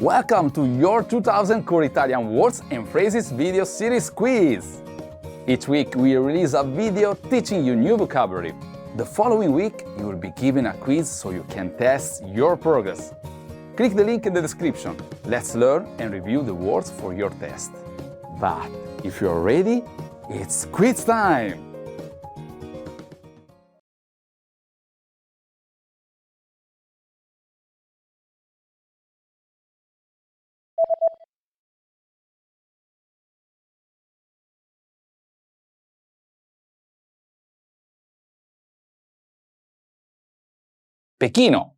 Welcome to your 2000 Core Italian Words and Phrases video series quiz! Each week we release a video teaching you new vocabulary. The following week you will be given a quiz so you can test your progress. Click the link in the description. Let's learn and review the words for your test. But if you're ready, it's quiz time! Pechino.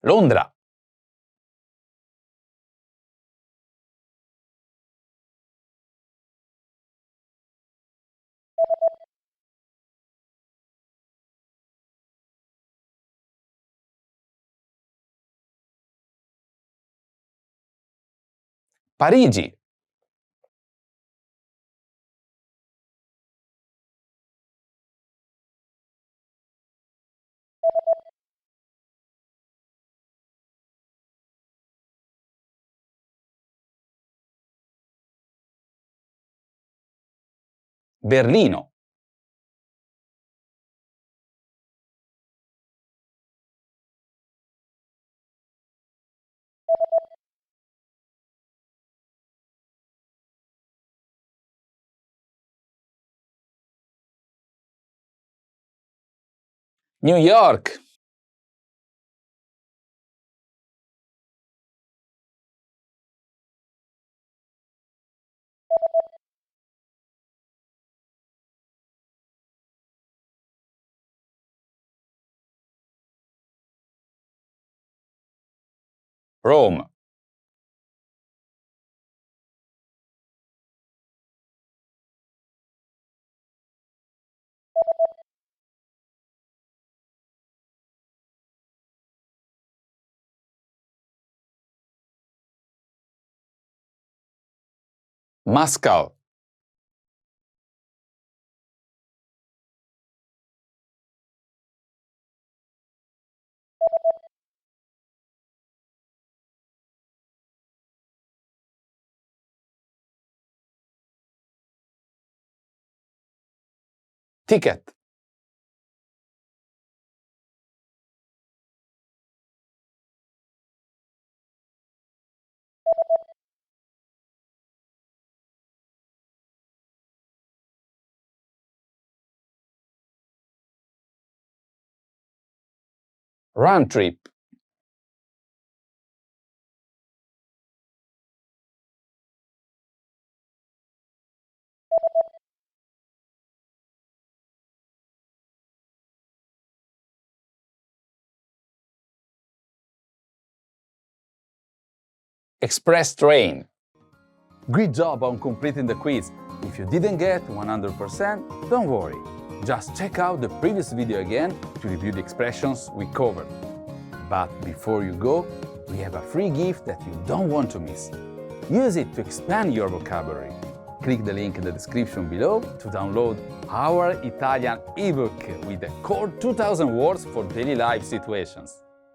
Londra. Parigi. Berlino. New York. Rome. Moscow. Ticket. Round trip. Express train. Great job on completing the quiz. If you didn't get 100%, don't worry. Just check out the previous video again to review the expressions we covered. But before you go, we have a free gift that you don't want to miss. Use it to expand your vocabulary. Click the link in the description below to download our Italian ebook with the core 2000 words for daily life situations.